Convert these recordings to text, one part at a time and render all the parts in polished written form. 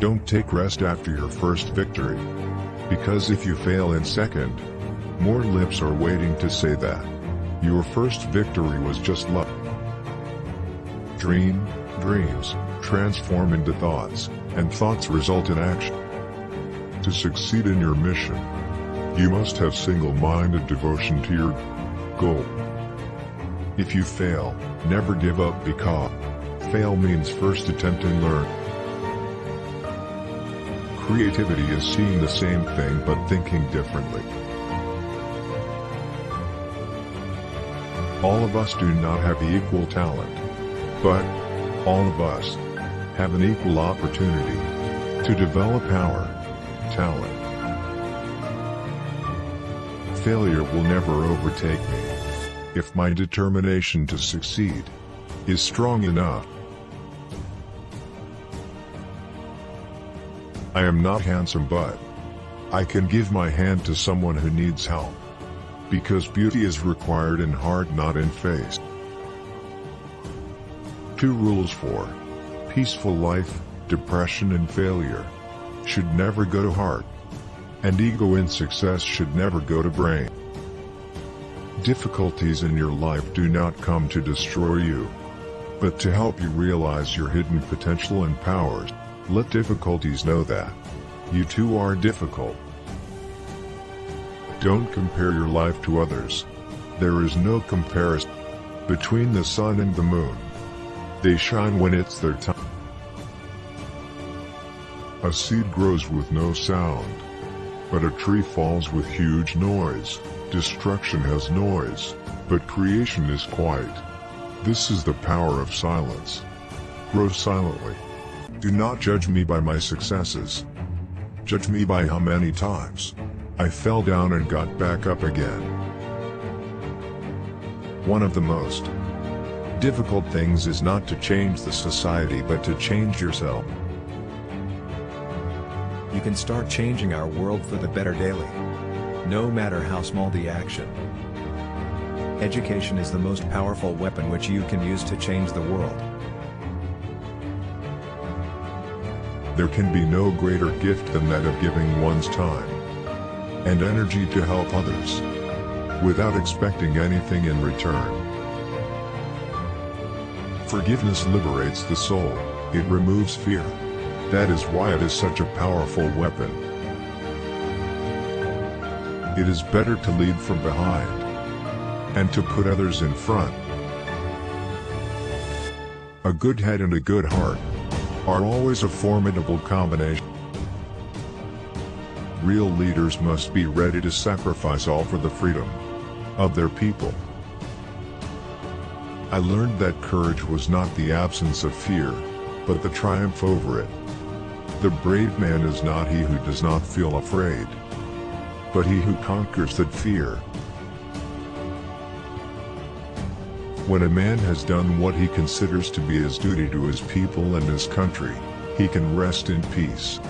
Don't take rest after your first victory. Because if you fail in second, more lips are waiting to say that your first victory was just luck. Dreams transform into thoughts, and thoughts result in action. To succeed in your mission, you must have single-minded devotion to your goal. If you fail, never give up, because fail means first attempt and learn. Creativity is seeing the same thing but thinking differently. All of us do not have equal talent, but all of us have an equal opportunity to develop our talent. Failure will never overtake me if my determination to succeed is strong enough. I am not handsome, but I can give my hand to someone who needs help, because beauty is required in heart, not in face. 2 rules for peaceful life: depression and failure should never go to heart, and ego in success should never go to brain. Difficulties in your life do not come to destroy you, but to help you realize your hidden potential and powers. Let difficulties know that you too are difficult. Don't compare your life to others. There is no comparison between the sun and the moon. They shine when it's their time. A seed grows with no sound, but a tree falls with huge noise. Destruction has noise, but creation is quiet. This is the power of silence. Grow silently. Do not judge me by my successes. Judge me by how many times I fell down and got back up again. One of the most difficult things is not to change the society, but to change yourself. You can start changing our world for the better daily, no matter how small the action. Education is the most powerful weapon which you can use to change the world. There can be no greater gift than that of giving one's time and energy to help others, without expecting anything in return. Forgiveness liberates the soul, it removes fear. That is why it is such a powerful weapon. It is better to lead from behind and to put others in front. A good head and a good heart are always a formidable combination. Real leaders must be ready to sacrifice all for the freedom of their people. I learned that courage was not the absence of fear, but the triumph over it. The brave man is not he who does not feel afraid, but he who conquers that fear. When a man has done what he considers to be his duty to his people and his country, he can rest in peace.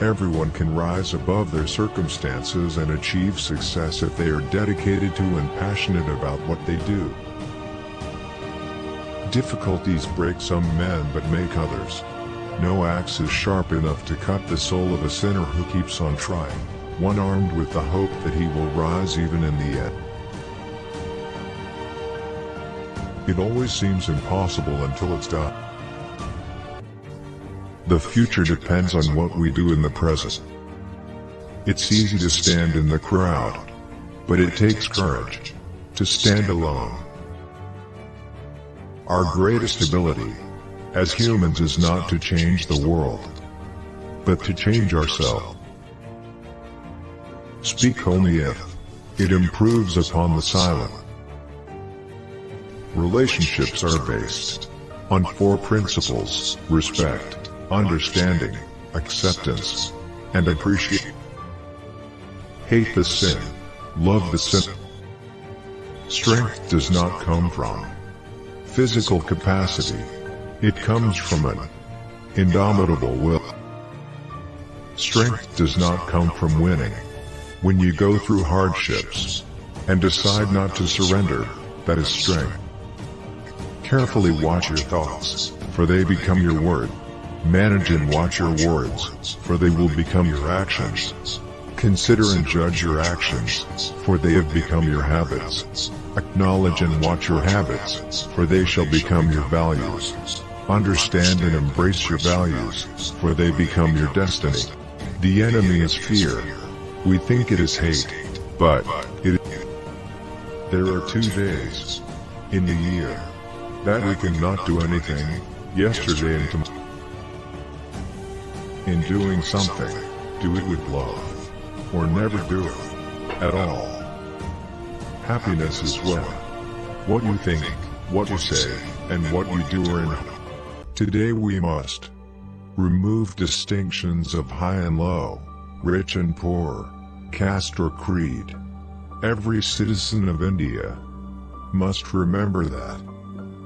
Everyone can rise above their circumstances and achieve success if they are dedicated to and passionate about what they do. Difficulties break some men but make others. No axe is sharp enough to cut the soul of a sinner who keeps on trying, one armed with the hope that he will rise even in the end. It always seems impossible until it's done. The future depends on what we do in the present. It's easy to stand in the crowd, but it takes courage to stand alone. Our greatest ability as humans is not to change the world, but to change ourselves. Speak only if it improves upon the silent. Relationships are based on 4 principles: respect, understanding, acceptance, and appreciation. Hate the sin, love the sin. Strength does not come from physical capacity, it comes from an indomitable will. Strength does not come from winning. When you go through hardships and decide not to surrender, that is strength. Carefully watch your thoughts, for they become your word. Manage and watch your words, for they will become your actions. Consider and judge your actions, for they have become your habits. Acknowledge and watch your habits, for they shall become your values. Understand and embrace your values, for they become your destiny. The enemy is fear. We think it is hate, but there are 2 days in the year that we cannot do anything, yesterday and tomorrow. In doing something, do it with love, or never do it at all. Happiness is what you think, what you say, and what you do are in. Today we must remove distinctions of high and low, rich and poor, caste or creed. Every citizen of India must remember that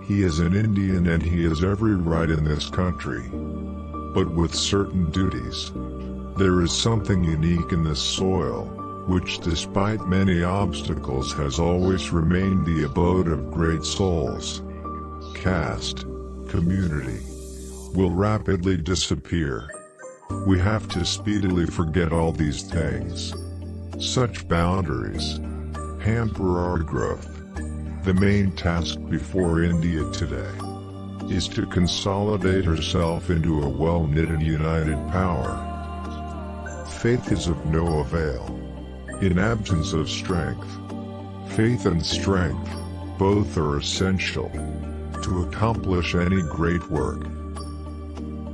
he is an Indian and he has every right in this country, but with certain duties. There is something unique in this soil, which despite many obstacles has always remained the abode of great souls. Caste, community, will rapidly disappear. We have to speedily forget all these things. Such boundaries hamper our growth. The main task before India today is to consolidate herself into a well-knit and united power. Faith is of no avail in absence of strength. Faith and strength, both are essential to accomplish any great work.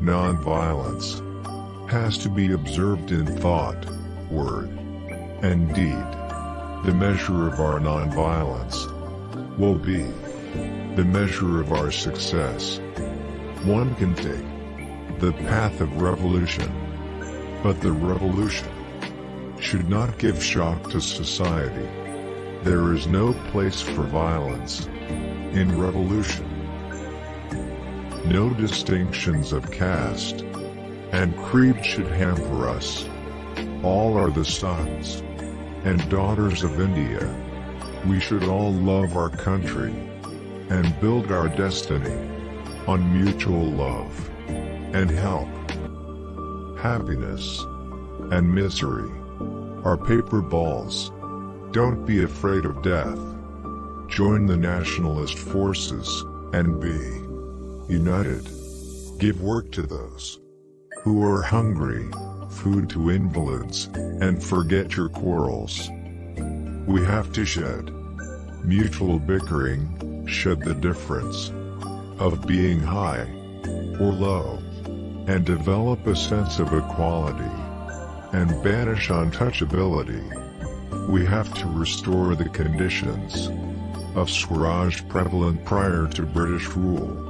Non-violence has to be observed in thought, word, and deed. The measure of our non-violence will be the measure of our success. One can take the path of revolution, but the revolution should not give shock to society. There is no place for violence in revolution. No distinctions of caste and creed should hamper us. All are the sons and daughters of India. We should all love our country and build our destiny on mutual love and help. Happiness and misery are paper balls. Don't be afraid of death. Join the nationalist forces and be united. Give work to those who are hungry, food to invalids, and forget your quarrels. We have to shed mutual bickering, shed the difference of being high or low, and develop a sense of equality, and banish untouchability. We have to restore the conditions of Swaraj prevalent prior to British rule.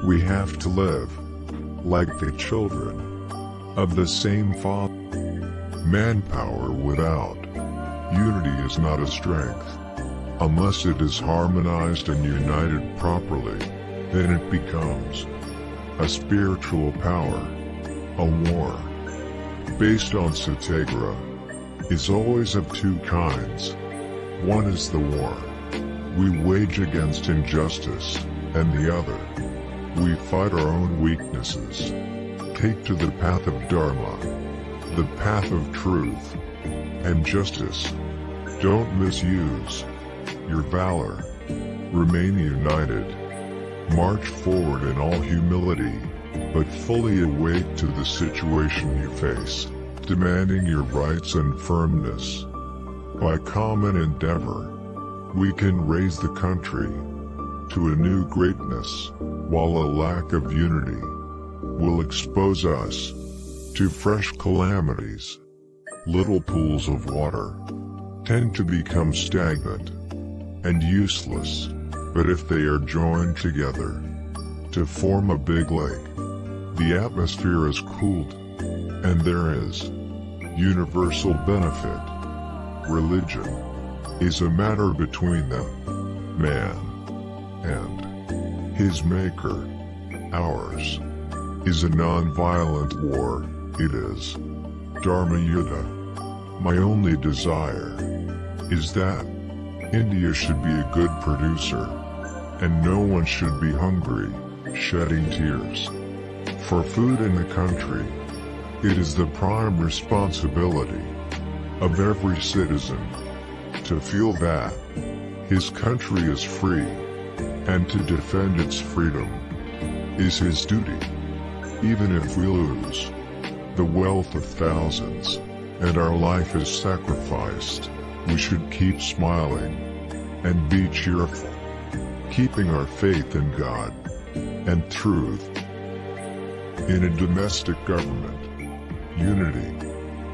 We have to live like the children of the same Father. Manpower without unity is not a strength. Unless it is harmonized and united properly, then it becomes a spiritual power. A war based on satyagraha is always of 2 kinds. One is the war we wage against injustice, and the other, we fight our own weaknesses. Take to the path of Dharma, the path of truth and justice. Don't misuse your valor. Remain united. March forward in all humility, but fully awake to the situation you face, demanding your rights and firmness. By common endeavor, we can raise the country to a new greatness, while a lack of unity will expose us to fresh calamities. Little pools of water tend to become stagnant and useless, but if they are joined together to form a big lake, the atmosphere is cooled, and there is universal benefit. Religion is a matter between them, man and his maker. Ours is a non-violent war. It is Dharma Yuddha. My only desire is that India should be a good producer, and no one should be hungry, shedding tears. For food in the country, it is the prime responsibility of every citizen to feel that his country is free, and to defend its freedom is his duty. Even if we lose the wealth of thousands and our life is sacrificed, we should keep smiling and be cheerful, keeping our faith in God and truth. In a domestic government, unity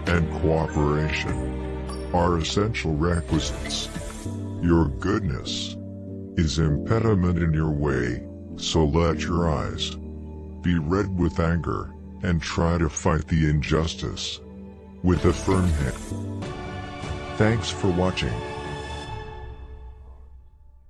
and cooperation are essential requisites. Your goodness is impediment in your way, so let your eyes be red with anger and try to fight the injustice with a firm hand. Thanks for watching.